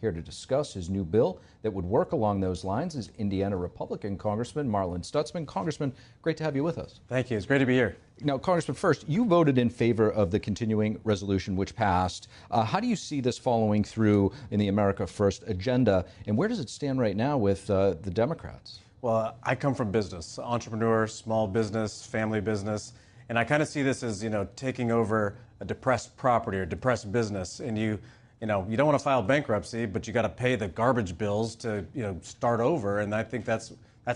Here to discuss his new bill that would work along those lines is Indiana Republican Congressman Marlin Stutzman. Congressman, great to have you with us. Thank you. It's great to be here. Now, Congressman, first, you voted in favor of the continuing resolution which passed. How do you see this following through in the America First agenda, and where does it stand right now with the Democrats? Well, I come from business, entrepreneur, small business, family business, and I kind of see this as, taking over a depressed property or depressed business, and you don't want to file bankruptcy, but you got to pay the garbage bills to, start over. And I think that's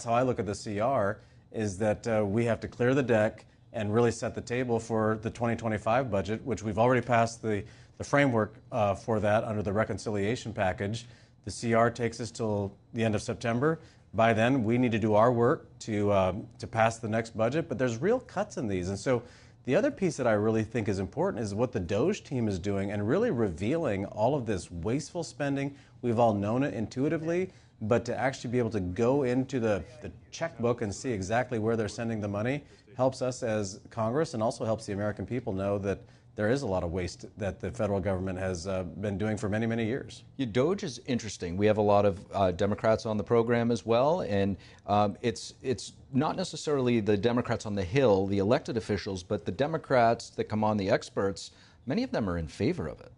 how I look at the CR, is that we have to clear the deck and really set the table for the 2025 budget, which we've already passed the framework for that under the reconciliation package. The CR takes us till the end of September. By then, we need to do our work to pass the next budget, but there's real cuts in these. And so the other piece that I really think is important is what the DOGE team is doing and really revealing all of this wasteful spending. We've all known it intuitively, but to actually be able to go into the checkbook and see exactly where they're sending the money helps us as Congress and also helps the American people know that there is a lot of waste that the federal government has been doing for many, many years. DOGE is interesting. We have a lot of Democrats on the program as well, and it's not necessarily the Democrats on the Hill, the elected officials, but the Democrats that come on, the experts, many of them are in favor of it.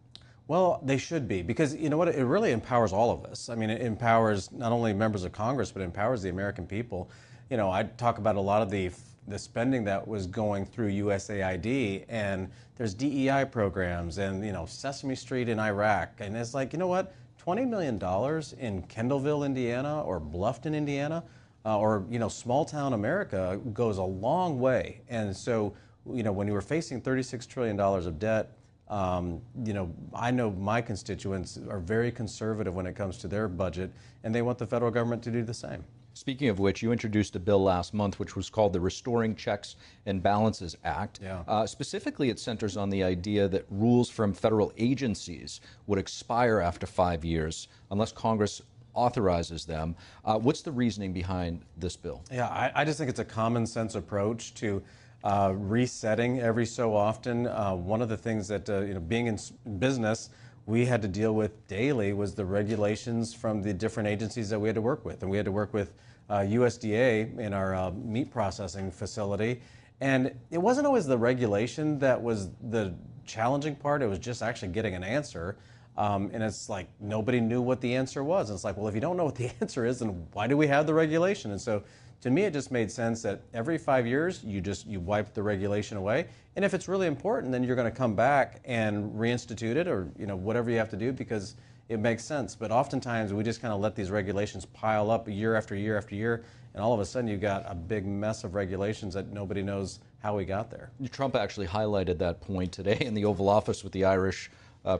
Well, they should be, because you know what? It really empowers all of us. I mean, it empowers not only members of Congress, but it empowers the American people. I talk about a lot of the spending that was going through USAID, and there's DEI programs and, Sesame Street in Iraq. And it's like, you know what? $20 million in Kendallville, Indiana, or Bluffton, Indiana, or, small town America goes a long way. And so, when you were facing $36 trillion of debt, I know my constituents are very conservative when it comes to their budget, and they want the federal government to do the same. Speaking of which, you introduced a bill last month which was called the Restoring Checks and Balances Act. Yeah. Specifically, it centers on the idea that rules from federal agencies would expire after 5 years unless Congress authorizes them. What's the reasoning behind this bill? Yeah, I just think it's a common sense approach to resetting every so often. One of the things that, being in business, we had to deal with daily was the regulations from the different agencies that we had to work with. And we had to work with USDA in our meat processing facility. And it wasn't always the regulation that was the challenging part. It was just actually getting an answer. And it's like nobody knew what the answer was. And it's like, well, if you don't know what the answer is, then why do we have the regulation? And so to me, it just made sense that every 5 years, you wipe the regulation away. And if it's really important, then you're going to come back and reinstitute it, or whatever you have to do, because it makes sense. But oftentimes, we just kind of let these regulations pile up year after year after year, and all of a sudden, you've got a big mess of regulations that nobody knows how we got there. Trump actually highlighted that point today in the Oval Office with the Irish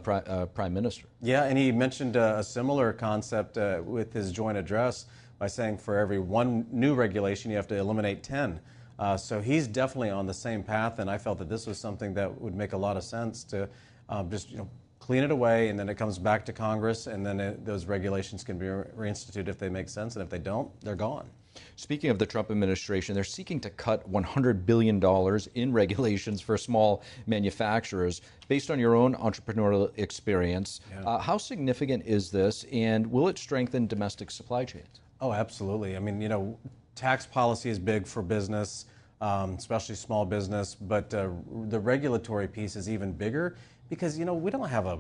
Prime Minister. Yeah, and he mentioned a similar concept with his joint address, by saying for every one new regulation, you have to eliminate 10. So he's definitely on the same path, and I felt that this was something that would make a lot of sense to just clean it away, and then it comes back to Congress, and then those regulations can be reinstituted if they make sense, and if they don't, they're gone. Speaking of the Trump administration, they're seeking to cut $100 billion in regulations for small manufacturers. Based on your own entrepreneurial experience, how significant is this, and will it strengthen domestic supply chains? Oh, absolutely. I mean, tax policy is big for business, especially small business, but the regulatory piece is even bigger because, we don't have a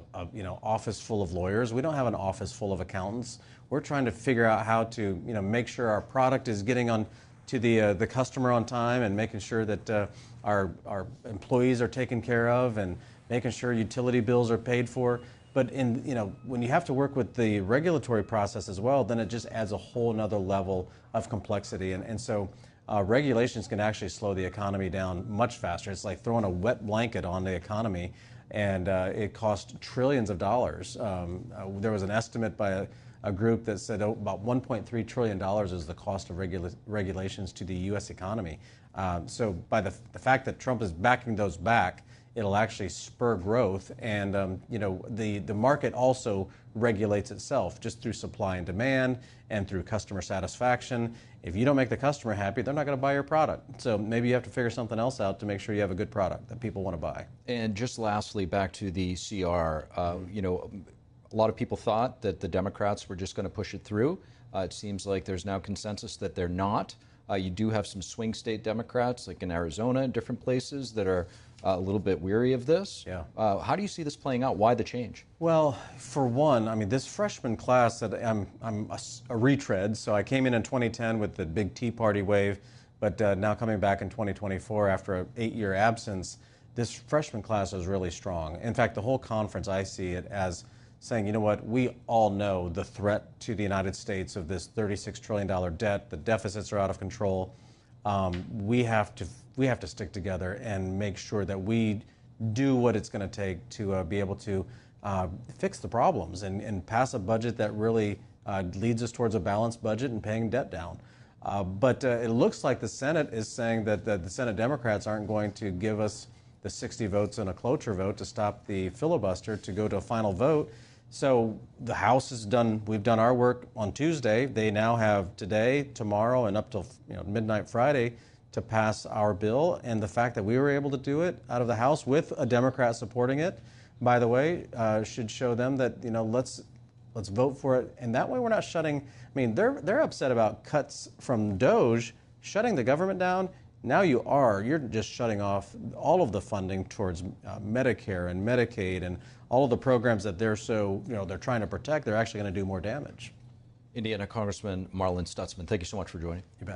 office full of lawyers. We don't have an office full of accountants. We're trying to figure out how to, make sure our product is getting on to the customer on time, and making sure that our employees are taken care of, and making sure utility bills are paid for. But when you have to work with the regulatory process as well, then it just adds a whole nother level of complexity. And so regulations can actually slow the economy down much faster. It's like throwing a wet blanket on the economy, and it costs trillions of dollars. There was an estimate by a group that said about $1.3 trillion is the cost of regulations to the U.S. economy. So by the fact that Trump is backing those back, it'll actually spur growth, and the market also regulates itself just through supply and demand and through customer satisfaction. If you don't make the customer happy, they're not going to buy your product. So maybe you have to figure something else out to make sure you have a good product that people want to buy. And just lastly, back to the CR, A lot of people thought that the Democrats were just going to push it through. It seems like there's now consensus that they're not. You do have some swing state Democrats, like in Arizona and different places, that are a little bit weary of this. Yeah. How do you see this playing out? Why the change? Well, for one, I mean, this freshman class that I'm a retread, so I came in 2010 with the big Tea Party wave, but now coming back in 2024 after an 8-year absence, this freshman class is really strong. In fact, the whole conference, I see it as saying, you know what, we all know the threat to the United States of this $36 trillion debt. The deficits are out of control. We have to stick together and make sure that we do what it's going to take to be able to fix the problems and pass a budget that really leads us towards a balanced budget and paying debt down. But it looks like the Senate is saying that the Senate Democrats aren't going to give us the 60 votes and a cloture vote to stop the filibuster to go to a final vote. So the House has done, we've done our work on Tuesday. They now have today, tomorrow, and up till midnight Friday to pass our bill. And the fact that we were able to do it out of the House with a Democrat supporting it, by the way, should show them that, let's vote for it. And that way we're not shutting, I mean, they're upset about cuts from DOGE, shutting the government down. Now you're just shutting off all of the funding towards Medicare and Medicaid and all of the programs that they're trying to protect. They're actually going to do more damage. Indiana Congressman Marlin Stutzman, thank you so much for joining. You bet.